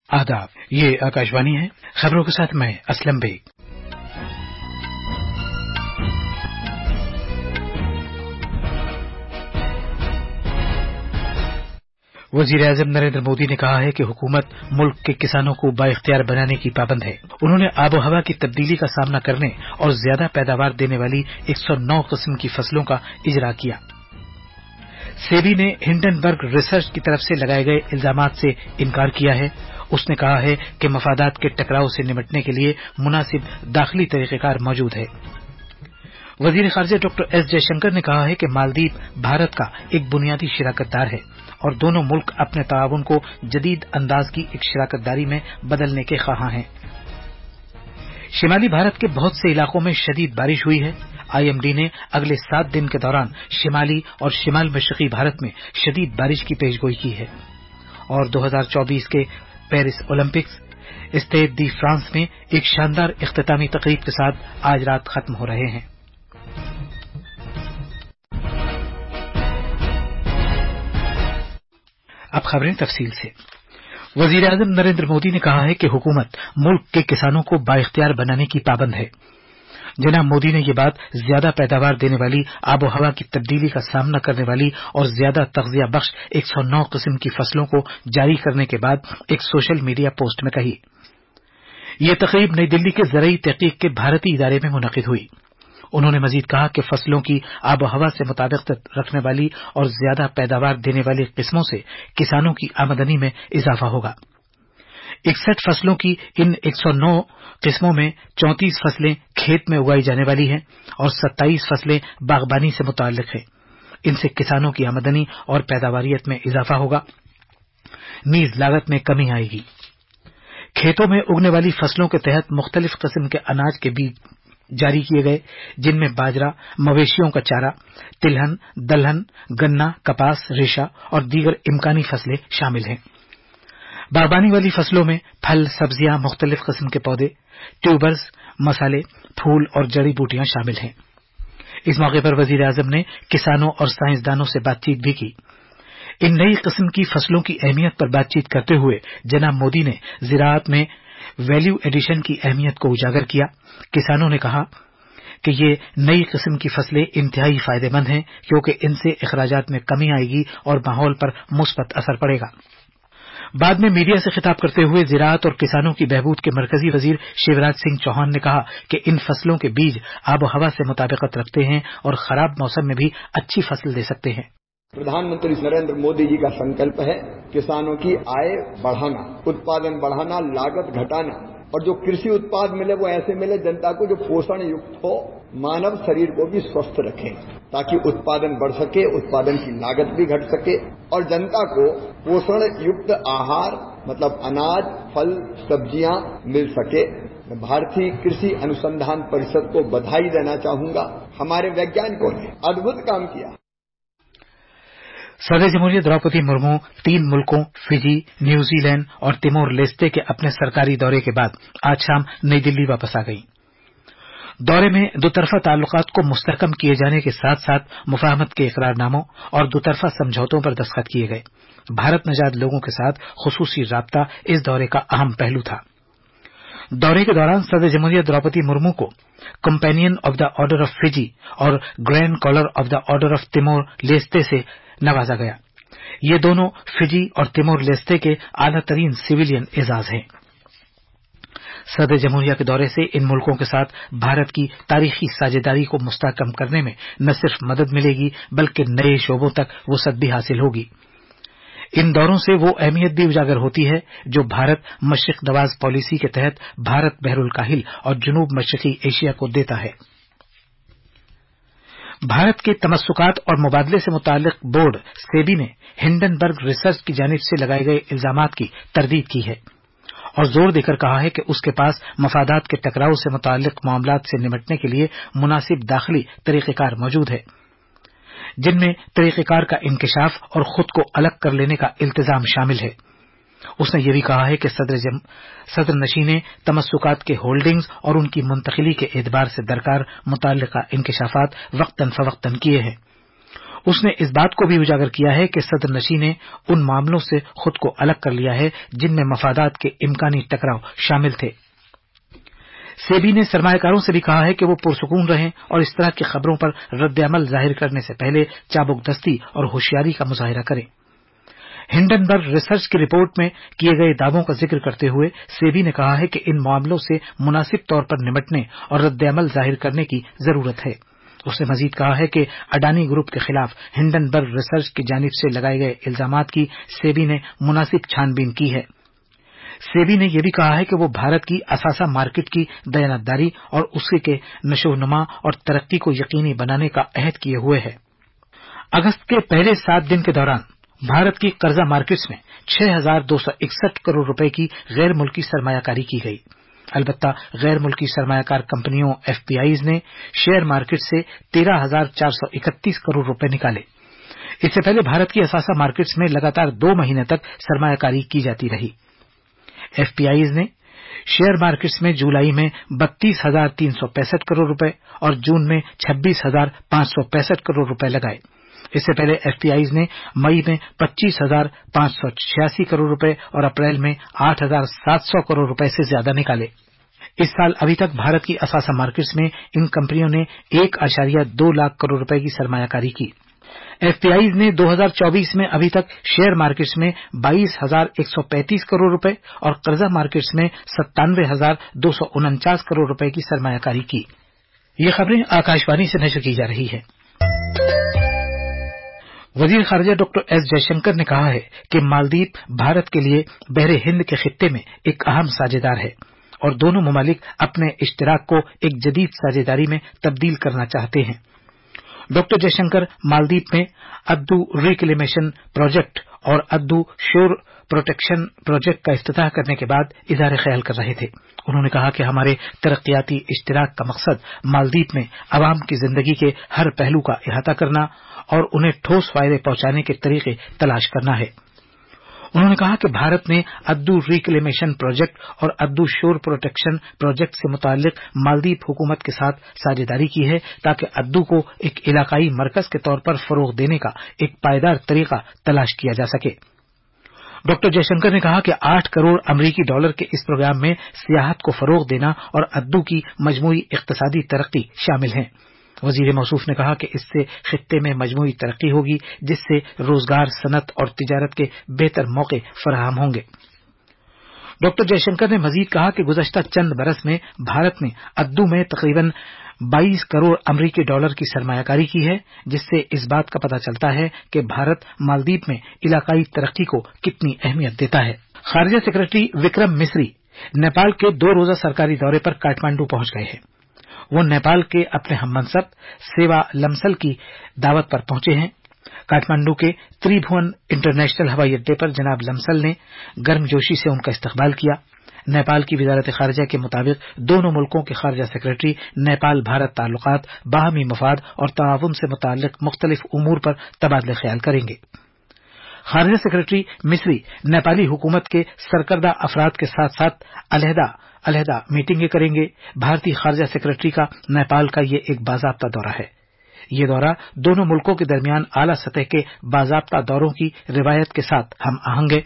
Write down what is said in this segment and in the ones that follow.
आदाब, ये आकाशवाणी है। खबरों के साथ मैं असलम बेग। वजीर-ए-आज़म नरेंद्र मोदी ने कहा है कि हुकूमत मुल्क के किसानों को बाइख्तियार बनाने की पाबंद है। उन्होंने आबो हवा की तब्दीली का सामना करने और ज्यादा पैदावार देने वाली 109 किस्म की फसलों का इजरा किया। सेबी ने हिंडनबर्ग रिसर्च की तरफ से लगाए गए इल्जामात से इनकार किया है। उसने कहा है कि मफादात के टकराव से निपटने के लिए मुनासिब दाखिली तरीक़ेकार मौजूद है। वजीर खारजा डॉक्टर एस जयशंकर ने कहा है कि मालदीव भारत का एक बुनियादी शिराकतदार है और दोनों मुल्क अपने ताउन को जदीद अंदाज की एक शिराकतदारी में बदलने के ख्वाहां हैं। शिमाली भारत के बहुत से इलाकों में शदीद बारिश हुई है। आईएमडी ने अगले 7 दिन के दौरान शिमाली और शिमाल मशरकी भारत में शदीद बारिश की पेशगोई की है। और 2024 के पेरिस ओलंपिक्स स्टेड दी फ्रांस में एक शानदार इख्तितामी तकरीब के साथ आज रात खत्म हो रहे हैं। अब खबरें तफसील से। वजीर-ए-आज़म नरेंद्र मोदी ने कहा है कि हुकूमत मुल्क के किसानों को बाइख्तियार बनाने की पाबंद है। जनाब मोदी ने ये बात ज्यादा पैदावार देने वाली आबो हवा की तब्दीली का सामना करने वाली और ज्यादा तग़ज़िया बख्श 109 किस्म की फसलों को जारी करने के बाद एक सोशल मीडिया पोस्ट में कही। ये तकरीब नई दिल्ली के ज़रई तहक़ीक़ के भारतीय इदारे में मुनक़िद हुई। उन्होंने मजीद कहा कि फसलों की आबो हवा से मुताबिकत रखने वाली और ज्यादा पैदावार देने वाली किस्मों से किसानों की आमदनी में इजाफा होगा। 61 फसलों की इन 109 किस्मों में 34 फसलें खेत में उगाई जाने वाली हैं और 27 फसलें बागबानी से मुताल्लिक हैं। इनसे किसानों की आमदनी और पैदावारियत में इजाफा होगा, नीज लागत में कमी आएगी। खेतों में उगने वाली फसलों के तहत मुख्तलिफ किस्म के अनाज के बीज जारी किए गए, जिनमें बाजरा, मवेशियों का चारा, तिलहन, दलहन, गन्ना, कपास, रेशा और दीगर इम्कानी फसलें शामिल हैं। बागबानी वाली फसलों में फल, सब्जियां, मुख्तलिफ किस्म के पौधे, ट्यूबर्स, मसाले, फूल और जड़ी बूटियां शामिल हैं। इस मौके पर वजीर-ए-आज़म ने किसानों और साइंसदानों से बातचीत भी की। इन नई किस्म की फसलों की अहमियत पर बातचीत करते हुए जनाब मोदी ने ज़राअत में वैल्यू एडिशन की अहमियत को उजागर किया। किसानों ने कहा कि ये नई किस्म की फसलें इंतहाई फायदेमंद हैं क्योंकि इनसे अखराजात में कमी आएगी और माहौल पर मुस्बत असर पड़ेगा। बाद में मीडिया से खिताब करते हुए ज़राअत और किसानों की बहबूद के मरकजी वजीर शिवराज सिंह चौहान ने कहा कि इन फसलों के बीज आबो हवा से मुताबिकत रखते हैं और खराब मौसम में भी अच्छी फसल दे सकते हैं। प्रधानमंत्री नरेंद्र मोदी जी का संकल्प है किसानों की आय बढ़ाना, उत्पादन बढ़ाना, लागत घटाना और जो कृषि उत्पाद मिले वो ऐसे मिले जनता को जो पोषण युक्त हो, मानव शरीर को भी स्वस्थ रखे ताकि उत्पादन बढ़ सके, उत्पादन की लागत भी घट सके और जनता को पोषण युक्त आहार मतलब अनाज, फल, सब्जियां मिल सके। मैं भारतीय कृषि अनुसंधान परिषद को बधाई देना चाहूंगा। हमारे वैज्ञानिकों ने अद्भुत काम किया। सदर जमहूरियत द्रौपदी मुर्मू 3 मुल्कों फिजी, न्यूजीलैंड और तिमोर लेस्ते के अपने सरकारी दौरे के बाद आज शाम नई दिल्ली वापस आ गईं। दौरे में दोतरफा ताल्लुकात को मुस्तहकम किए जाने के साथ साथ मुफाहमत के इकरारनामों और दोतरफा समझौतों पर दस्तखत किए गए। भारत नजाद लोगों के साथ खुसूसी राब्ता इस दौरे का अहम पहलू था। दौरे के दौरान सदर जमहूरियत द्रौपदी मुर्मू को companion of the order of Fiji और grand collar of the order of Timor Leste से नवाजा गया। ये दोनों फिजी और तिमोर लेस्ते के आला तरीन सिविलियन एजाज हैं। सदर जमहूरिया के दौरे से इन मुल्कों के साथ भारत की तारीखी साझेदारी को मुस्तहकम करने में न सिर्फ मदद मिलेगी बल्कि नए शोबों तक वसअत भी हासिल होगी। इन दौरों से वो अहमियत भी उजागर होती है जो भारत मशरिक नवाज पॉलिसी के तहत भारत बहरुल काहिल और जुनूब मशरिकी एशिया को देता है। भारत के तमस्सुकात और मुबादले से मुताल्लिक बोर्ड सेबी ने हिंडनबर्ग रिसर्च की जानिब से लगाए गए इल्जामात की तरदीद की है और जोर देकर कहा है कि उसके पास मफादात के टकराव से मुताल्लिक मामलात से निपटने के लिए मुनासिब दाखिली तरीक़ेकार मौजूद है, जिनमें तरीक़ेकार का इंकिशाफ और खुद को अलग कर लेने का इल्तिजाम शामिल है। उसने ये भी कहा है कि सदर नशीने तमस्सुकात के होल्डिंग्स और उनकी मुंतकिली के एतबार से दरकार मुताल्लिका इंकिशाफात वक्तन फवक्तन किए हैं। उसने इस बात को भी उजागर किया है कि सदर नशीं ने उन मामलों से खुद को अलग कर लिया है जिनमें मफादात के इम्कानी टकराव शामिल थे। सेबी ने सरमायाकारों से भी कहा है कि वो पुरसुकून रहें और इस तरह की खबरों पर रद्द-ए-अमल जाहिर करने से पहले चाबुकदस्ती और होशियारी का मुजाहिरा करें। हिंडनबर्ग रिसर्च की रिपोर्ट में किए गए दावों का जिक्र करते हुए सेबी ने कहा है कि इन मामलों से मुनासिब तौर पर निपटने और रद्द-ए-अमल जाहिर करने की जरूरत है। उसने मजीद कहा है कि अडानी ग्रुप के खिलाफ हिंडनबर्ग रिसर्च की जानिब से लगाए गए इल्जामात की सेबी ने मुनासिब छानबीन की है। सेबी ने यह भी कहा है कि वो भारत की असासा मार्केट की दयानतदारी और उसके के नशोनुमा और तरक्की को यकीनी बनाने का अहद किए हुए है। अगस्त के पहले 7 दिन के दौरान भारत की कर्जा मार्केट्स में 6,261 करोड़ रुपए की गैर मुल्की सरमायाकारी की गई। अलबत्ता गैर मुल्की सरमायाकार कंपनियों एफपीआईज ने शेयर मार्केट से 13,431 करोड़ रुपए निकाले। इससे पहले भारत की असासा मार्केट्स में लगातार 2 महीने तक सरमायाकारी की जाती रही। एफपीआईज ने शेयर मार्केट्स में जुलाई में 32,365 करोड़ रुपए और जून में 26,565 करोड़ रुपए लगाए। इससे पहले एफपीआईज ने मई में 25,586 करोड़ रुपए और अप्रैल में 8,700 करोड़ रुपए से ज्यादा निकाले। इस साल अभी तक भारत की असासा मार्केट्स में इन कंपनियों ने 1.2 लाख करोड़ रुपए की सरमायाकारी की। एफपीआईज ने 2024 में अभी तक शेयर मार्केट्स में 22,135 करोड़ रुपए और कर्जा मार्केट्स में 97,249 करोड़ रुपए की सरमायाकारी की। ये खबरें आकाशवाणी से नशर की जा रही है। वजीर खारजा डॉक्टर एस जयशंकर ने कहा है कि मालदीव भारत के लिए बहरे हिंद के खित्ते में एक अहम साझेदार है और दोनों ममालिक अपने इश्तिराक को एक जदीद साझेदारी में तब्दील करना चाहते हैं। डॉक्टर जयशंकर मालदीव में अद्दू रिक्लेमेशन प्रोजेक्ट और अद्दू शोर प्रोटेक्शन प्रोजेक्ट का इफ्तिताह करने के बाद इज़हार ख्याल कर रहे थे। उन्होंने कहा कि हमारे तरक्याती इश्तिराक का मकसद मालदीव में अवाम की जिंदगी के हर पहलू का इहाता करना और उन्हें ठोस फायदे पहुंचाने के तरीके तलाश करना है। उन्होंने कहा कि भारत ने अद्दू रिक्लेमेशन प्रोजेक्ट और अद्दू शोर प्रोटेक्शन प्रोजेक्ट से मुताल्लिक मालदीव हुकूमत के साथ साझेदारी की है ताकि अद्दू को एक इलाकाई मरकज के तौर पर फरोग देने का एक पायदार तरीका तलाश किया जा सके। डॉक्टर जयशंकर ने कहा कि 8 करोड़ अमरीकी डॉलर के इस प्रोग्राम में सियाहत को फरोग देना और अद्दू की मजमूई इक्तिसादी तरक्की शामिल है। वजीर मौसूफ ने कहा कि इससे खित्ते में मजमूई तरक्की होगी जिससे रोजगार, सनत और तिजारत के बेहतर मौके फराहम होंगे। डॉक्टर जयशंकर ने मजीद कहा कि गुज़श्ता चंद बरस में भारत ने अद्दू में तकरीबन 22 करोड़ अमरीकी डॉलर की सरमायाकारी की है, जिससे इस बात का पता चलता है कि भारत मालदीव में इलाकाई तरक्की को कितनी अहमियत देता है। खारजा सेक्रेटरी विक्रम मिस्री नेपाल के 2 रोजा सरकारी दौरे पर काठमांडू पहुंच गए हैं। वो नेपाल के अपने हममनसब सेवा लमसल की दावत पर पहुंचे हैं। काठमांडू के त्रिभुवन इंटरनेशनल हवाई अड्डे पर जनाब लमसल ने गर्मजोशी से उनका इस्तकबाल किया। नेपाल की वजारत खारजा के मुताबिक दोनों मुल्कों के खारजा सेक्रेटरी नेपाल भारत ताल्लुकात, बाहमी मफाद और ताउन से मुताल्लिक मुख्तलिफ उमूर पर तबादले ख्याल करेंगे। खारजा सेक्रेटरी मिस्री नेपाली हुकूमत के सरकर्दा अफराद के साथ साथ अलहदा मीटिंगें करेंगे। भारतीय खारजा सेक्रेटरी का नेपाल का ये एक बाज़ाब्ता दौरा है। ये दौरा दोनों मुल्कों के दरमियान आला सतह के बाज़ाब्ता दौरों की रिवायत के साथ हम आहंग है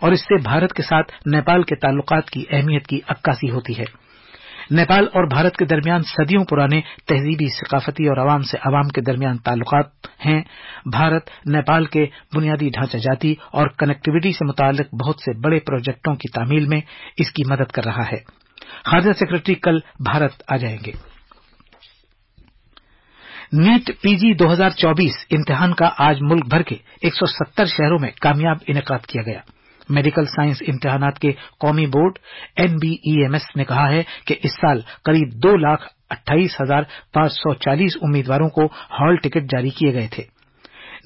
और इससे भारत के साथ नेपाल के ताल्लुकात की अहमियत की अक्कासी होती है। नेपाल और भारत के दरमियान सदियों पुराने तहजीबी, सकाफती और अवाम से अवाम के दरमियान ताल्लुकात हैं। भारत नेपाल के बुनियादी ढांचा जाती और कनेक्टिविटी से मुताल्लिक बहुत से बड़े प्रोजेक्टों की तामील में इसकी मदद कर रहा है। खारजा सेक्रेटरी कल भारत आ जाएंगे। नीट पीजी 2024 इम्तिहान का आज मुल्क भर के 170 शहरों में कामयाब इनेकाद किया गया। मेडिकल साइंस इम्तिहानात के कौमी बोर्ड NBEMS ने कहा है कि इस साल करीब 2,28,540 उम्मीदवारों को हॉल टिकट जारी किए गए थे।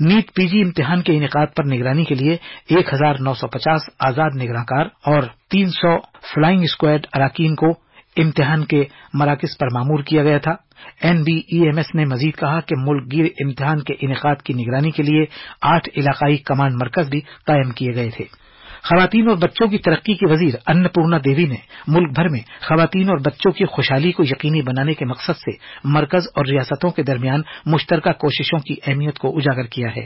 नीट पीजी इम्तिहान के इनेकाद पर निगरानी के लिए 1,950 आजाद निगरानकार और 300 फ्लाइंग स्क्वाड अराकीन को इम्तिहान के मराकिज पर मामूर किया गया था। NBEMS ने मजीद कहा कि मुल्कगीर इम्तिहान के इनेकाद की निगरानी के लिए 8 इलाकाई कमांड मरकज भी कायम किए गए थे। خواتین اور بچوں کی ترقی کی وزیر انپورنا دیوی نے ملک بھر میں خواتین اور بچوں کی خوشحالی کو یقینی بنانے کے مقصد سے مرکز اور ریاستوں کے درمیان مشترکہ کوششوں کی اہمیت کو اجاگر کیا ہے۔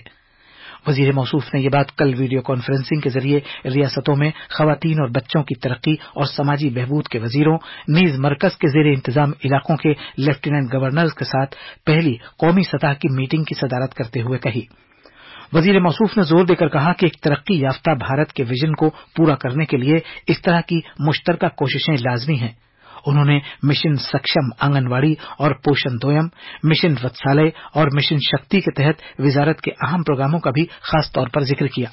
وزیر موصوف نے یہ بات کل ویڈیو کانفرنسنگ کے ذریعے ریاستوں میں خواتین اور بچوں کی ترقی اور سماجی بہبود کے وزیروں نیز مرکز کے زیر انتظام علاقوں کے لیفٹیننٹ گورنرز کے ساتھ پہلی قومی سطح کی میٹنگ کی صدارت کرتے ہوئے کہی۔ وزیر موصوف نے زور دے کر کہا کہ ایک ترقی یافتہ بھارت کے ویژن کو پورا کرنے کے لیے اس طرح کی مشترکہ کوششیں لازمی ہیں۔ انہوں نے مشن سکشم آنگن واڑی اور پوشن دویم، مشن وتسالے اور مشن شکتی کے تحت وزارت کے اہم پروگراموں کا بھی خاص طور پر ذکر کیا۔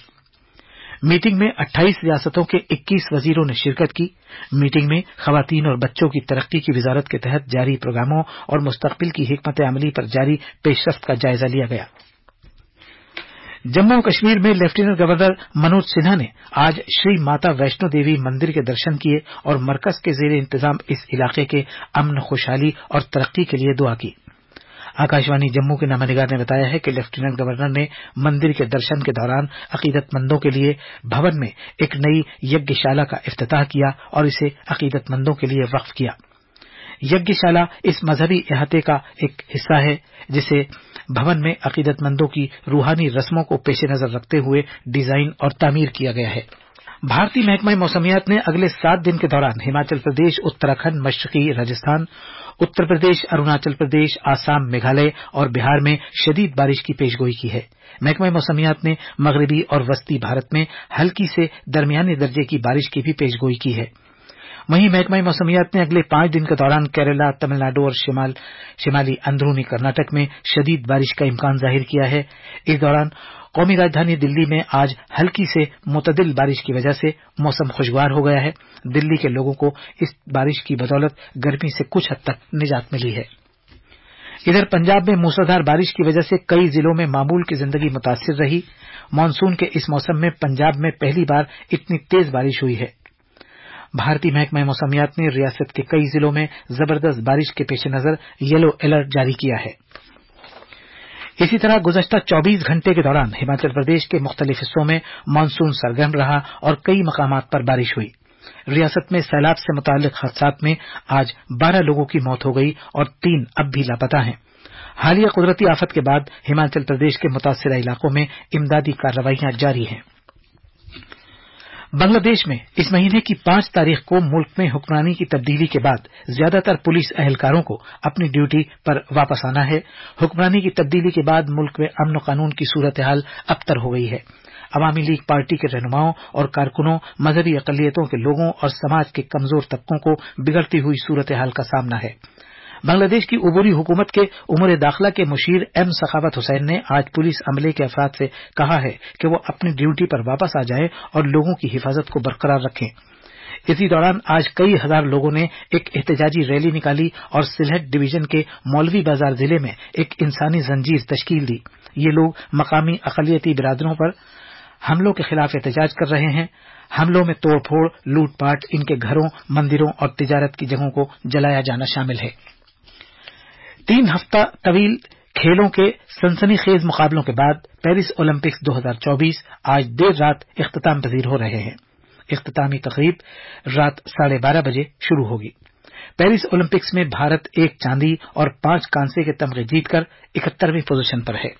میٹنگ میں 28 ریاستوں کے 21 وزیروں نے شرکت کی۔ میٹنگ میں خواتین اور بچوں کی ترقی کی وزارت کے تحت جاری پروگراموں اور مستقبل کی حکمت عملی پر جاری پیش رفت کا جائزہ لیا گیا۔ جموں و کشمیر میں لیفٹیننٹ گورنر منوج سنہا نے آج شری ماتا ویشنو دیوی مندر کے درشن کیے اور مرکز کے زیر انتظام اس علاقے کے امن، خوشحالی اور ترقی کے لیے دعا کی۔ آکاشوانی جموں کے نامہ نگار نے بتایا ہے کہ لیفٹیننٹ گورنر نے مندر کے درشن کے دوران عقیدت مندوں کے لیے بھون میں ایک نئی یجنا شالا کا افتتاح کیا اور اسے عقیدت مندوں کے لیے وقف کیا۔ یجنا شالا اس مذہبی احاطے کا ایک حصہ ہے جسے بھون میں عقیدت مندوں کی روحانی رسموں کو پیش نظر رکھتے ہوئے ڈیزائن اور تعمیر کیا گیا ہے۔ بھارتی محکمہ موسمیات نے اگلے 7 دن کے دوران ہماچل پردیش، اتراکھنڈ، مشرقی راجستھان، اتر پردیش، اروناچل پردیش، آسام، میگھالیہ اور بہار میں شدید بارش کی پیشگوئی کی ہے۔ محکمہ موسمیات نے مغربی اور وسطی بھارت میں ہلکی سے درمیانے درجے کی بارش کی بھی پیشگوئی کی ہے۔ وہیں محکمہ موسمیات نے اگلے 5 دن کے دوران کیرلا، تمل ناڈو اور شمالی اندرونی کرناٹک میں شدید بارش کا امکان ظاہر کیا ہے۔ اس دوران قومی راجدھانی دلی میں آج ہلکی سے معتدل بارش کی وجہ سے موسم خوشگوار ہو گیا ہے۔ دلی کے لوگوں کو اس بارش کی بدولت گرمی سے کچھ حد تک نجات ملی ہے۔ ادھر پنجاب میں موسلادھار بارش کی وجہ سے کئی ضلعوں میں معمول کی زندگی متاثر رہی۔ مانسون کے اس موسم میں پنجاب میں پہلی بار اتنی تیز بارش ہوئی ہے۔ بھارتی محکمہ موسمیات نے ریاست کے کئی ضلعوں میں زبردست بارش کے پیش نظر یلو الرٹ جاری کیا ہے۔ اسی طرح گزشتہ 24 گھنٹے کے دوران ہماچل پردیش کے مختلف حصوں میں مانسون سرگرم رہا اور کئی مقامات پر بارش ہوئی۔ ریاست میں سیلاب سے متعلق حادثات میں آج 12 لوگوں کی موت ہو گئی اور 3 اب بھی لاپتہ ہیں۔ حالیہ قدرتی آفت کے بعد ہماچل پردیش کے متاثرہ علاقوں میں امدادی کارروائیاں جاری ہیں۔ بنگلہ دیش میں اس مہینے کی 5 تاریخ کو ملک میں حکمرانی کی تبدیلی کے بعد زیادہ تر پولیس اہلکاروں کو اپنی ڈیوٹی پر واپس آنا ہے۔ حکمرانی کی تبدیلی کے بعد ملک میں امن و قانون کی صورتحال ابتر ہو گئی ہے۔ عوامی لیگ پارٹی کے رہنماؤں اور کارکنوں، مذہبی اقلیتوں کے لوگوں اور سماج کے کمزور طبقوں کو بگڑتی ہوئی صورتحال کا سامنا ہے۔ بنگلہ دیش کی عبوری حکومت کے امور داخلہ کے مشیر ایم سخاوت حسین نے آج پولیس عملے کے افراد سے کہا ہے کہ وہ اپنی ڈیوٹی پر واپس آ جائیں اور لوگوں کی حفاظت کو برقرار رکھیں۔ اسی دوران آج کئی ہزار لوگوں نے ایک احتجاجی ریلی نکالی اور سلہٹ ڈویژن کے مولوی بازار ضلع میں ایک انسانی زنجیر تشکیل دی۔ یہ لوگ مقامی اقلیتی برادروں پر حملوں کے خلاف احتجاج کر رہے ہیں۔ حملوں میں توڑ پھوڑ، لوٹ پاٹ، ان کے گھروں، مندروں اور تجارت کی جگہوں کو جلایا جانا شامل ہے۔ 3 ہفتہ طویل کھیلوں کے سنسنی خیز مقابلوں کے بعد پیرس اولمپکس 2024 آج دیر رات اختتام پذیر ہو رہے ہیں۔ اختتامی تقریب رات 12:30 بجے شروع ہوگی۔ پیرس اولمپکس میں بھارت 1 چاندی اور 5 کانسے کے تمغے جیت کر 71ویں پوزیشن پر ہے۔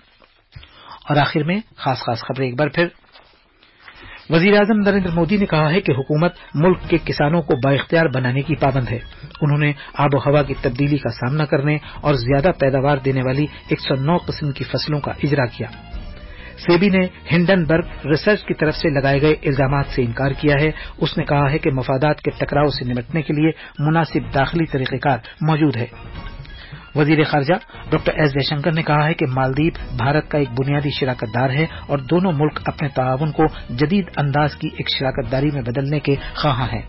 اور آخر میں خاص خبریں ایک بار پھر۔ وزیر اعظم نریندر مودی نے کہا ہے کہ حکومت ملک کے کسانوں کو بااختیار بنانے کی پابند ہے۔ انہوں نے آب و ہوا کی تبدیلی کا سامنا کرنے اور زیادہ پیداوار دینے والی 109 قسم کی فصلوں کا اجرا کیا۔ سیبی نے ہنڈنبرگ ریسرچ کی طرف سے لگائے گئے الزامات سے انکار کیا ہے۔ اس نے کہا ہے کہ مفادات کے ٹکراؤ سے نمٹنے کے لیے مناسب داخلی طریقہ کار موجود ہے۔ وزیر خارجہ ڈاکٹر ایس جے شنکر نے کہا ہے کہ مالدیپ بھارت کا ایک بنیادی شراکت دار ہے اور دونوں ملک اپنے تعاون کو جدید انداز کی ایک شراکت داری میں بدلنے کے خواہاں ہیں۔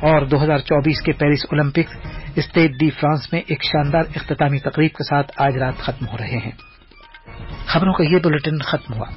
اور 2024 کے Paris Olympics Stade de France میں ایک شاندار اختتامی تقریب کے ساتھ آج رات ختم ہو رہے ہیں۔ خبروں کا یہ بلیٹن ختم ہوا۔